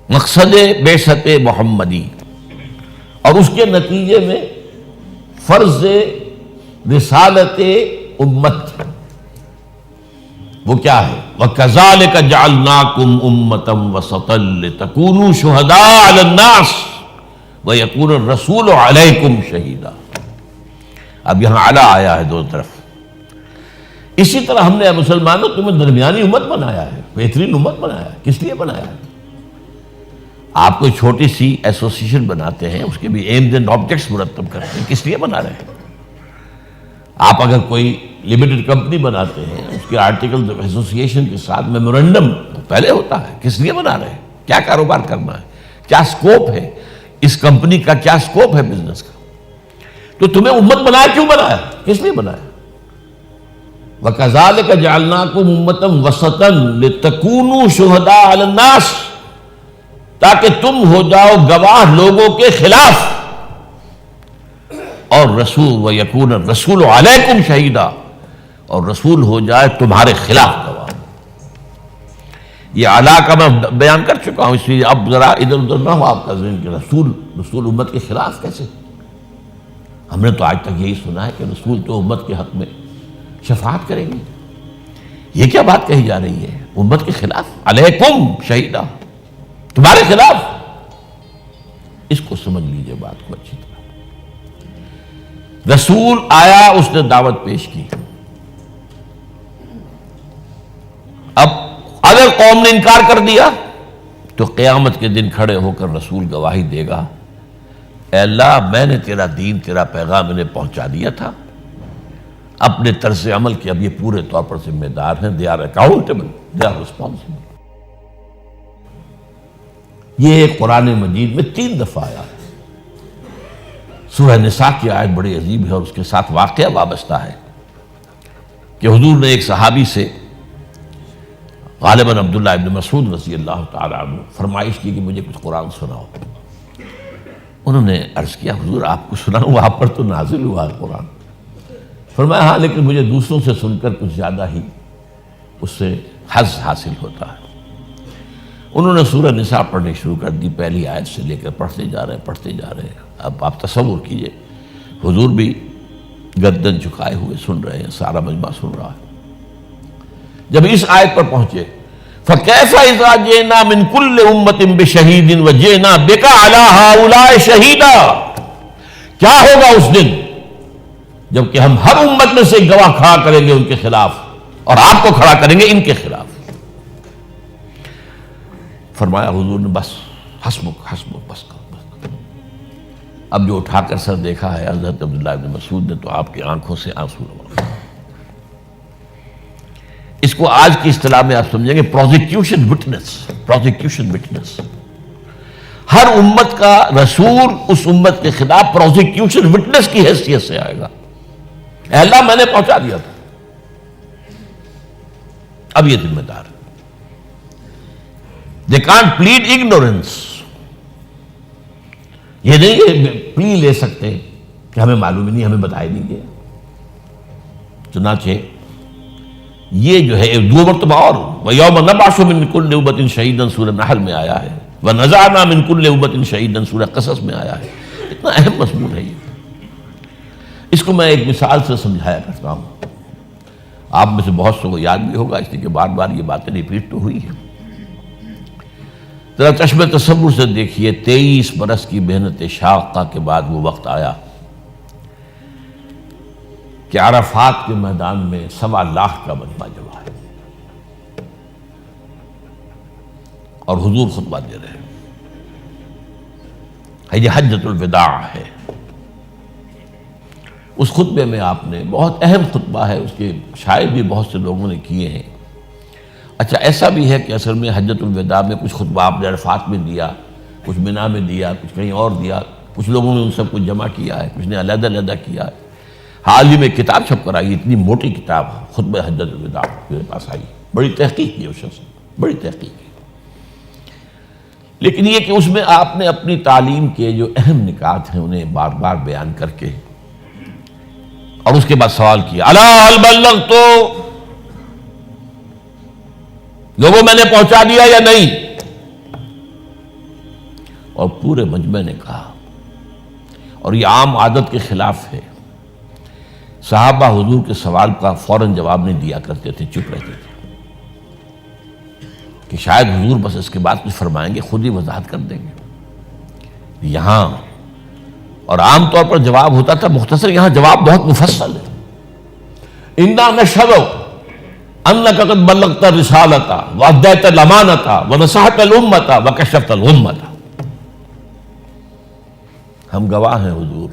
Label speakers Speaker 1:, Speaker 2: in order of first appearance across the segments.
Speaker 1: مقصد بعثت محمدی اور اس کے نتیجے میں فرض رسالت امت وہ کیا ہے؟ وَكَذَلِكَ جَعَلْنَاكُمْ أُمَّةً وَسَطًا لِتَكُونُوا شُهَدَاءَ عَلَى النَّاسِ وَيَكُونَ الرَّسُولُ عَلَيْكُمْ شَهِيدًا۔ اب یہاں اعلیٰ آیا ہے دو طرف۔ اسی طرح ہم نے مسلمانوں تمہیں درمیانی امت بنایا ہے، بہترین امت بنایا ہے۔ کس لیے بنایا ہے؟ آپ کوئی چھوٹی سی ایسوسیشن بناتے ہیں، اس کے بھی ایمز اینڈ آبجیکٹس مرتب کرتے ہیں، کس لیے بنا رہے ہیں؟ آپ اگر کوئی لمیٹڈ کمپنی بناتے ہیں، اس کے آرٹیکل ایسوسیشن کے ساتھ میمورنڈم پہلے ہوتا ہے، کس لیے بنا رہے ہیں؟ کیا کاروبار کرنا ہے؟ کیا سکوپ ہے اس کمپنی کا؟ کیا سکوپ ہے بزنس کا؟ تو تمہیں امت بنایا کیوں بنایا؟ کس لیے بنایا؟ وَكَذَلِكَ جَعَلْنَاكُمْ أُمَّةً وَسَطًا لِتَكُونُوا شُهَدَاءَ عَلَى النَّاسِ، تاکہ تم ہو جاؤ گواہ لوگوں کے خلاف، اور رسول وَيَكُونَ الرَّسُولُ عَلَيْكُمْ شَهِيدًا، اور رسول ہو جائے تمہارے خلاف گواہ۔ یہ اعلیٰ کا میں بیان کر چکا ہوں، اس لیے اب ذرا ادھر ادھر نہ ہو آپ کا ذہن کہ رسول امت کے خلاف کیسے؟ ہم نے تو آج تک یہی سنا ہے کہ رسول تو امت کے حق میں شفاعت کریں گے۔ یہ کیا بات کہی جا رہی ہے؟ امت کے خلاف، علیکم شہیدہ، تمہارے خلاف۔ اس کو سمجھ لیجئے بات کو اچھی طرح۔ رسول آیا، اس نے دعوت پیش کی۔ اب اگر قوم نے انکار کر دیا تو قیامت کے دن کھڑے ہو کر رسول گواہی دے گا، اے اللہ میں نے تیرا دین، تیرا پیغام انہیں پہنچا دیا تھا، اپنے طرز عمل کے اب یہ پورے طور پر ذمہ دار ہیں، they are accountable, they are responsible۔ یہ قرآن مجید میں 3 دفعہ آیا ہے۔ سورہ نساء کی آیت بڑی عجیب ہے اور اس کے ساتھ واقعہ وابستہ ہے کہ حضور نے ایک صحابی سے، غالباً عبداللہ ابن مسعود رضی اللہ تعالیٰ عنہ، فرمائش کی کہ مجھے کچھ قرآن سناؤ۔ انہوں نے عرض کیا حضور آپ کو سناؤں، آپ پر تو نازل ہوا ہے قرآن۔ فرمایا ہاں لیکن مجھے دوسروں سے سن کر کچھ زیادہ ہی اس سے حظ حاصل ہوتا ہے۔ انہوں نے سورہ نساء پڑھنی شروع کر دی، پہلی آیت سے لے کر پڑھتے جا رہے ہیں۔ اب آپ تصور کیجئے حضور بھی گردن جھکائے ہوئے سن رہے ہیں، سارا مجمع سن رہا ہے۔ جب اس آیت پر پہنچے فَكَيْفَ إِذَا جِئْنَا مِنْ كُلِّ أُمَّةٍ بِشَهِيدٍ وَجِئْنَا بِكَ عَلَى هَؤُلَاءِ شَهِيدًا، کیا ہوگا اس دن جبکہ ہم ہر امت میں سے گواہ کھڑا کریں گے ان کے خلاف، اور آپ کو کھڑا کریں گے ان کے خلاف۔ فرمایا حضور نے بس حسبک بس کر۔ اب جو اٹھا کر سر دیکھا ہے حضرت عبداللہ ابن مسعود نے تو آپ کی آنکھوں سے آنسو روا۔ اس کو آج کی اصطلاح میں آپ سمجھیں گے پروزیکیوشن وٹنس۔ ہر امت کا رسول اس امت کے خلاف پروزیکیوشن وٹنس کی حیثیت سے آئے گا۔ اے اللہ میں نے پہنچا دیا تھا، اب یہ ذمہ دار۔ They can't plead ignorance، یہ نہیں پلی لے سکتے کہ ہمیں معلوم ہی نہیں، ہمیں بتایا نہیں گیا۔ چنانچہ یہ جو ہے 2 مرتبہ اور وَيَوْمَ نَبْعَثُ مِن كُلِّ أُمَّةٍ شَهِيدًا سورہ نحل میں آیا ہے، وَنَزَعْنَا مِن كُلِّ أُمَّةٍ شَهِيدًا سورہ قصص میں آیا ہے۔ اتنا اہم مضمون ہے یہ۔ اس کو میں ایک مثال سے سمجھایا کرتا ہوں، آپ میں سے بہت سے کو یاد بھی ہوگا، اس لیے کہ بار بار یہ باتیں ریپیٹ تو ہوئی ہیں۔ ذرا چشم تصور سے دیکھیے، 23 برس کی محنت شاقہ کے بعد وہ وقت آیا کہ عرفات کے میدان میں 1.25 لاکھ کا مجمع جمع ہے اور حضور خطبہ دے رہے ہیں۔ یہ حجۃ الوداع ہے۔ اس خطبے میں آپ نے، بہت اہم خطبہ ہے، اس کے شاید بھی بہت سے لوگوں نے کیے ہیں۔ اچھا ایسا بھی ہے کہ اصل میں حجۃ الوداع میں کچھ خطبہ آپ نے عرفات میں دیا، کچھ منی میں دیا، کچھ کہیں اور دیا، کچھ لوگوں نے ان سب کو جمع کیا ہے، کچھ نے علیحدہ علیحدہ کیا ہے۔ حال ہی میں کتاب چھپ کر آئی، اتنی موٹی کتاب خطبہ حجۃ الوداع میرے پاس آئی، بڑی تحقیق کی اس شخص نے، بڑی تحقیق کی۔ لیکن یہ کہ اس میں آپ نے اپنی تعلیم کے جو اہم نکات ہیں انہیں بار بار بیان کر کے، اور اس کے بعد سوال کیا الا هل بلغت، لوگوں میں نے پہنچا دیا یا نہیں؟ اور پورے مجمع نے کہا، اور یہ عام عادت کے خلاف ہے۔ صحابہ حضور کے سوال کا فوراً جواب نہیں دیا کرتے تھے، چپ رہتے تھے کہ شاید حضور بس اس کے بعد کچھ فرمائیں گے، خود ہی وضاحت کر دیں گے۔ یہاں اور عام طور پر جواب ہوتا تھا مختصر، یہاں جواب بہت مفصل ہے۔ اِنَّا نَشْهَدُ أَنَّكَ قَدْ بَلَّغْتَ الرِّسَالَةَ وَأَدَّيْتَ الْأَمَانَةَ وَنَصَحْتَ الْأُمَّةَ وَكَشَفْتَ الْغُمَّةَ۔ ہم گواہ ہیں حضور،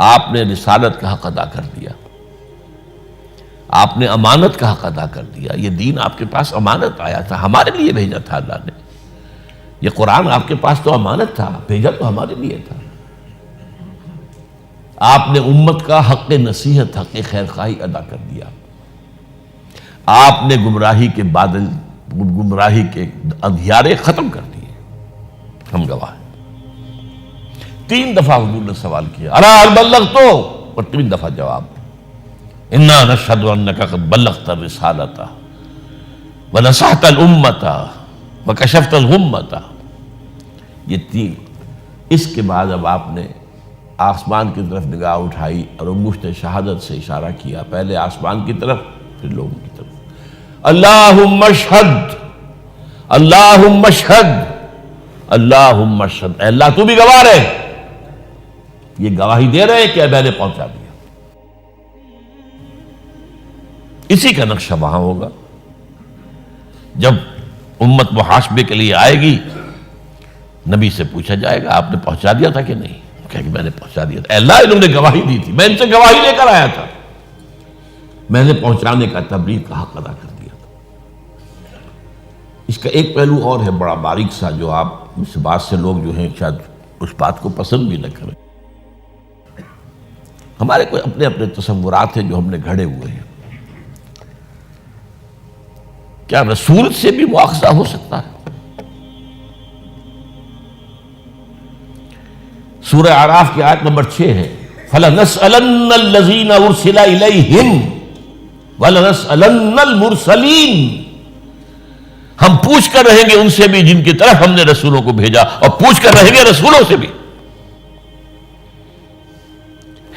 Speaker 1: آپ نے رسالت کا حق ادا کر دیا، آپ نے امانت کا حق ادا کر دیا۔ یہ دین آپ کے پاس امانت آیا تھا، ہمارے لیے بھیجا تھا اللہ نے۔ یہ قرآن آپ کے پاس تو امانت تھا، بھیجا تو ہمارے لیے تھا۔ آپ نے امت کا حق نصیحت، حق خیر خواہی ادا کر دیا۔ آپ نے گمراہی کے بادل، گمراہی کے اندھیارے ختم کر دیے۔ ہم گواہ ہیں۔ 3 دفعہ حضور نے سوال کیا، الا هل بلغت، اور 3 دفعہ جواب، انا نشهد انك قد بلغت الرسالة ونصحت الامة وكشفت الغمة۔ یہ 3۔ اس کے بعد اب آپ نے آسمان کی طرف نگاہ اٹھائی اور انگشت شہادت سے اشارہ کیا، پہلے آسمان کی طرف پھر لوگوں کی طرف۔ اللہم اشہد، اللہم اشہد، اللہم اشہد، اے اللہ تو بھی گواہ رہے۔ یہ گواہی دے رہے کہ میں نے پہنچا دیا۔ اسی کا نقشہ وہاں ہوگا جب امت محاسبے کے لیے آئے گی، نبی سے پوچھا جائے گا آپ نے پہنچا دیا تھا کہ نہیں؟ کہ میں نے پہنچا دیا تھا، اے اللہ انہوں نے گواہی دی تھی، میں ان سے گواہی لے کر آیا تھا، میں نے پہنچانے کا، تبلیغ کا حق ادا کر دیا تھا۔ اس کا ایک پہلو اور ہے بڑا باریک سا، جو آپ اس بات سے لوگ جو ہیں شاید اس بات کو پسند بھی نہ کریں۔ ہمارے کوئی اپنے اپنے تصورات ہیں جو ہم نے گھڑے ہوئے ہیں۔ کیا رسول سے بھی مواخذہ ہو سکتا ہے؟ سورہ اعراف کی آیت نمبر 6 ہے، فَلَنَسْأَلَنَّ الَّذِينَ أُرْسِلَ إِلَيْهِمْ وَلَنَسْأَلَنَّ الْمُرْسَلِينَ۔ ہم پوچھ کر رہیں گے ان سے بھی جن کی طرف ہم نے رسولوں کو بھیجا، اور پوچھ کر رہیں گے رسولوں سے بھی۔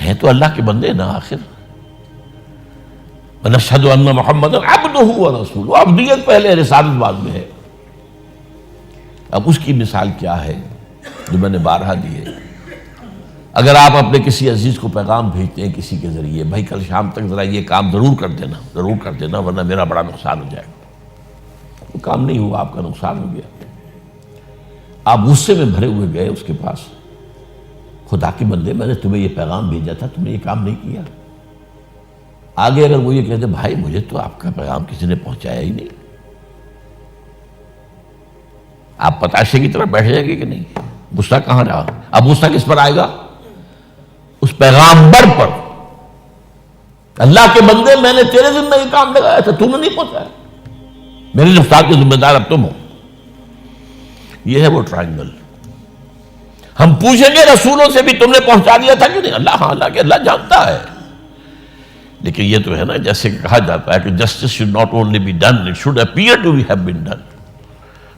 Speaker 1: ہیں تو اللہ کے بندے نا آخر۔ وَنَشْهَدُ أَنَّ مُحَمَّدًا عَبْدُهُ وَرَسُولُهُ، عبدیت پہلے، رسالت بعد میں ہے۔ اب اس کی مثال کیا ہے جو میں نے بارہا دی ہے۔ اگر آپ اپنے کسی عزیز کو پیغام بھیجتے ہیں کسی کے ذریعے، بھائی کل شام تک ذرا یہ کام ضرور کر دینا، ضرور کر دینا ورنہ میرا بڑا نقصان ہو جائے گا، وہ کام نہیں ہوا، آپ کا نقصان ہو گیا، آپ غصے میں بھرے ہوئے گئے اس کے پاس، خدا کے بندے میں نے تمہیں یہ پیغام بھیجا تھا، تم نے یہ کام نہیں کیا۔ آگے اگر وہ یہ کہتے بھائی مجھے تو آپ کا پیغام کسی نے پہنچایا ہی نہیں، آپ پتاشے کی طرف بیٹھ جائیں گے کہ نہیں؟ غصہ کہاں رہا؟ اب غصہ کس پر آئے گا؟ اس پیغامبر پر۔ اللہ کے بندے میں نے تیرے ذمہ یہ کام لگایا تھا، تم نے نہیں پہنچایا، میرے رفتار کے ذمہ دار اب تم ہو۔ یہ ہے وہ ٹرائنگل۔ ہم پوچھیں گے رسولوں سے بھی تم نے پہنچا دیا تھا کہ نہیں؟ اللہ ہاں، اللہ جانتا ہے، لیکن یہ تو ہے نا جیسے کہا جاتا ہے کہ justice should not only be done, it should appear to have been done۔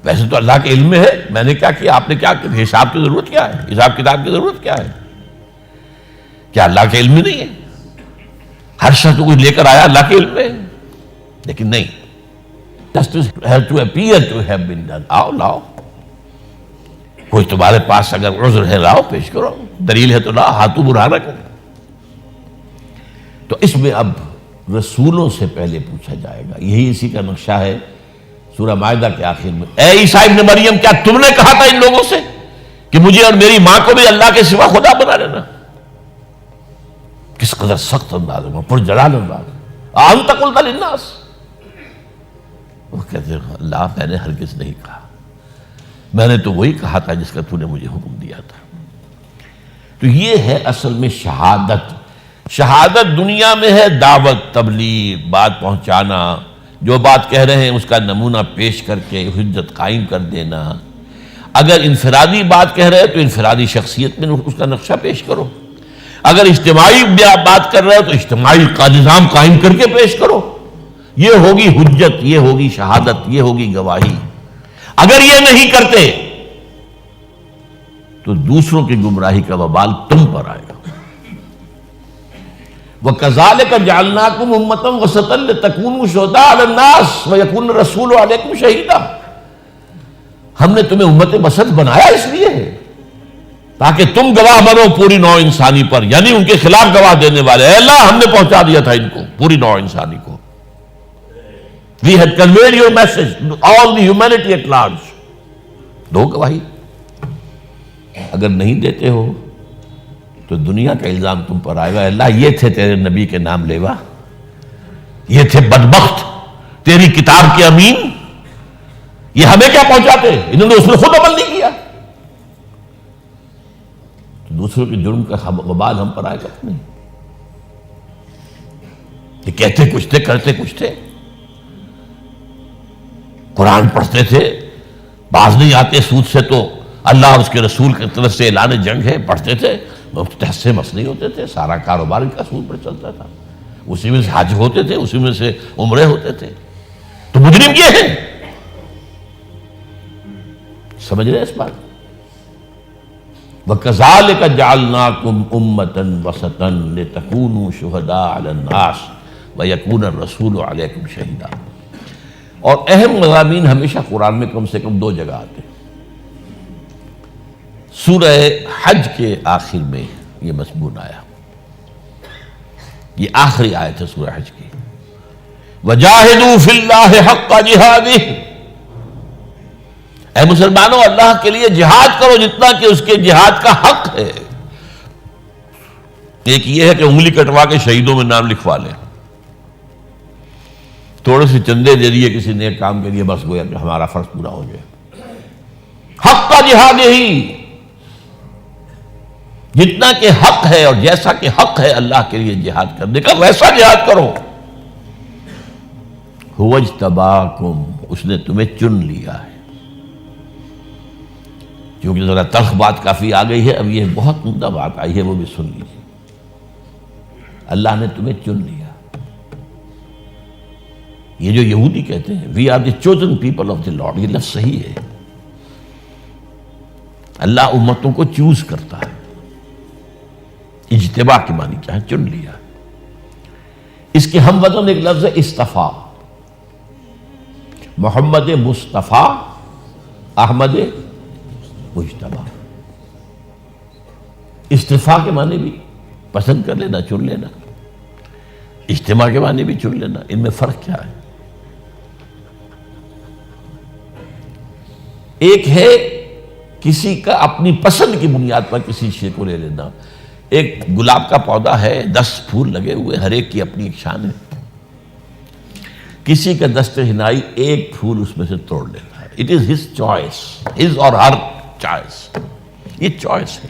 Speaker 1: ویسے تو اللہ کے علم میں ہے میں نے کیا کیا، آپ نے کیا کیا، حساب کی ضرورت کیا ہے، حساب کتاب کی ضرورت کیا ہے؟ کیا اللہ کے علم میں نہیں ہے؟ ہر شخص کچھ لے کر آیا اللہ کے علم میں، لیکن نہیں، justice has to appear to have been done۔ آؤ لاؤ، کوئی تمہارے پاس اگر عذر ہے لاؤ، پیش کرو، دلیل ہے تو لاؤ، ہاتھوں برہانہ کرو۔ تو اس میں اب رسولوں سے پہلے پوچھا جائے گا، یہی اسی کا نقشہ ہے سورہ مائدہ کے آخر میں، اے عیسیٰ ابن مریم کیا تم نے کہا تھا ان لوگوں سے کہ مجھے اور میری ماں کو بھی اللہ کے سوا خدا بنا لینا؟ کس قدر سخت انداز میں، پرجلال انداز، انت قلت للناس، وہ کہتے ہیں اللہ میں نے ہرگز نہیں کہا، میں نے تو وہی کہا تھا جس کا تو نے مجھے حکم دیا تھا۔ تو یہ ہے اصل میں شہادت۔ شہادت دنیا میں ہے دعوت، تبلیغ، بات پہنچانا، جو بات کہہ رہے ہیں اس کا نمونہ پیش کر کے حجت قائم کر دینا۔ اگر انفرادی بات کہہ رہے ہیں تو انفرادی شخصیت میں اس کا نقشہ پیش کرو، اگر اجتماعی بات کر رہے ہو تو اجتماعی کا نظام قائم کر کے پیش کرو۔ یہ ہوگی حجت، یہ ہوگی شہادت، یہ ہوگی گواہی۔ اگر یہ نہیں کرتے تو دوسروں کی گمراہی کا وبال تم پر آئے گا. وَكَذَلِكَ جَعَلْنَاكُمْ أُمَّةً وَسَطًا لِتَكُونُوا شُهَدَاءَ عَلَى النَّاسِ وَيَكُونَ الرَّسُولُ عَلَيْكُمْ شَهِيدًا. ہم نے تمہیں امت وسط بنایا اس لیے ہے تاکہ تم گواہ بنو پوری نوع انسانی پر، یعنی ان کے خلاف گواہ دینے والے. اے اللہ ہم نے پہنچا دیا تھا ان کو، پوری نوع انسانی کو. We had conveyed your message to all the humanity at large. دو گواہی. اگر نہیں دیتے ہو تو دنیا کا الزام تم پر آئے گا. اللہ یہ تھے تیرے نبی کے نام لیوا، یہ تھے بدبخت تیری کتاب کے امین، یہ ہمیں کیا پہنچاتے، انہوں نے اس میں خود عمل نہیں کیا. تو دوسروں کے جرم کا وبال ہم پر آئے گا نہیں. یہ کہتے کچھ تھے کرتے کچھ تھے. قرآن پڑھتے تھے، باز نہیں آتے سود سے تو اللہ اور اس کے رسول کی طرف سے اعلان جنگ ہے، پڑھتے تھے، تحت سے مس نہیں ہوتے تھے. سارا کاروبار ان کا سود پر چلتا تھا. اسی میں سے حج ہوتے تھے، اسی میں سے عمرے ہوتے تھے. تو مجرم یہ ہیں. سمجھ رہے اس بات؟ وَكَذَلِكَ جَعَلْنَاكُمْ أُمَّةً وَسَطًا لِتَكُونُوا شُهَدَاءَ عَلَى النَّاسِ وَيَكُونَ الرَّسُولُ عَلَيْكُمْ شَهِيدًا. اور اہم مضامین ہمیشہ قرآن میں کم سے کم دو جگہ آتے ہیں. سورہ حج کے آخر میں یہ مضمون آیا، یہ آخری آیت ہے سورہ حج کی. وَجَاهِدُوا فِي اللَّهِ حَقَّ جِهَادِهِ. اے مسلمانوں اللہ کے لیے جہاد کرو جتنا کہ اس کے جہاد کا حق ہے. ایک یہ ہے کہ انگلی کٹوا کے شہیدوں میں نام لکھوا لیں، تھوڑے سے چندے دے دیے کسی نیک کام کے لیے، بس گویا کہ ہمارا فرض پورا ہو جائے. حق کا جہاد ہی، جتنا کہ حق ہے اور جیسا کہ حق ہے اللہ کے لیے جہاد کرنے کا ویسا جہاد کرو. هو اجتباکم، اس نے تمہیں چن لیا ہے. کیونکہ ذرا تلخ بات کافی آ گئی ہے، اب یہ بہت عمدہ بات آئی ہے، وہ بھی سن لیجیے. اللہ نے تمہیں چن لیا. یہ جو یہودی کہتے ہیں we are the chosen people of the lord, یہ لفظ صحیح ہے. اللہ امتوں کو چوز کرتا ہے. اجتباع کے معنی کیا ہے؟ چن لیا. اس کے ہم وزن ایک لفظ ہے استفا. محمد مصطفیٰ، احمد مجتبیٰ. استفا کے معنی بھی پسند کر لینا، چن لینا. اجتماع کے معنی بھی چن لینا. ان میں فرق کیا ہے؟ ایک ہے کسی کا اپنی پسند کی بنیاد پر کسی شے کو لے لینا. ایک گلاب کا پودا ہے، 10 پھول لگے ہوئے، ہر ایک کی اپنی ایک شان ہے. کسی کا دست ہنائی ایک پھول اس میں سے توڑ لیتا ہے. It is his choice, his or Hare choice. یہ چوائس ہے.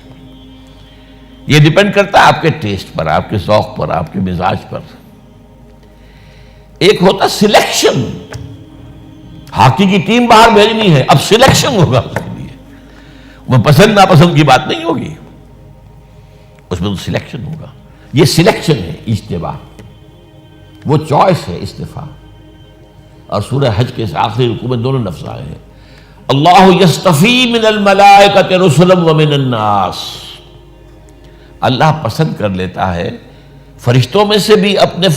Speaker 1: یہ ڈیپینڈ کرتا ہے آپ کے ٹیسٹ پر، آپ کے ذوق پر، آپ کے مزاج پر. ایک ہوتا سلیکشن. ہاکی کی ٹیم باہر بھیجنی ہے، اب سلیکشن ہوگا اس کے لیے. وہ پسند ناپسند کی بات نہیں ہوگی، اس میں تو سلیکشن ہوگا. یہ سلیکشن ہے اجتباع، وہ چوائس ہے استفاء. اور سورہ حج کے آخری رکوع میں دونوں لفظ آئے ہیں. اللہ یصطفی من الملائکۃ رسلا ومن الناس. اللہ پسند کر لیتا ہے فرشتوں میں سے بھی اپنے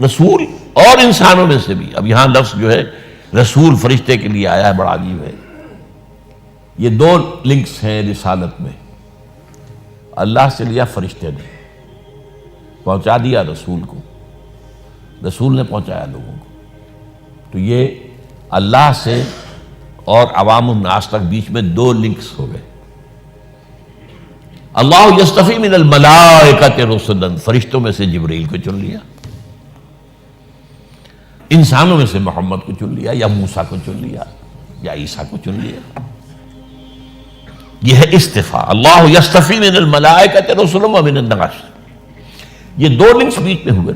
Speaker 1: رسول اور انسانوں میں سے بھی. اب یہاں لفظ جو ہے رسول فرشتے کے لیے آیا ہے، بڑا عجیب ہے. یہ دو لنکس ہیں رسالت میں. اللہ سے لیا فرشتے نے، پہنچا دیا رسول کو، رسول نے پہنچایا لوگوں کو. تو یہ اللہ سے اور عوام الناس تک بیچ میں دو لنکس ہو گئے. اللہ یصطفی من الملائکۃ رسلا، فرشتوں میں سے جبرائیل کو چن لیا، انسانوں میں سے محمد کو چن لیا، یا موسیٰ کو چن لیا، یا عیسیٰ کو چن لیا. یہ ہے استفاء. اللہ یصطفی من الملائکۃ رسلا ومن الناس. یہ دو لنکس بیچ میں ہوئے.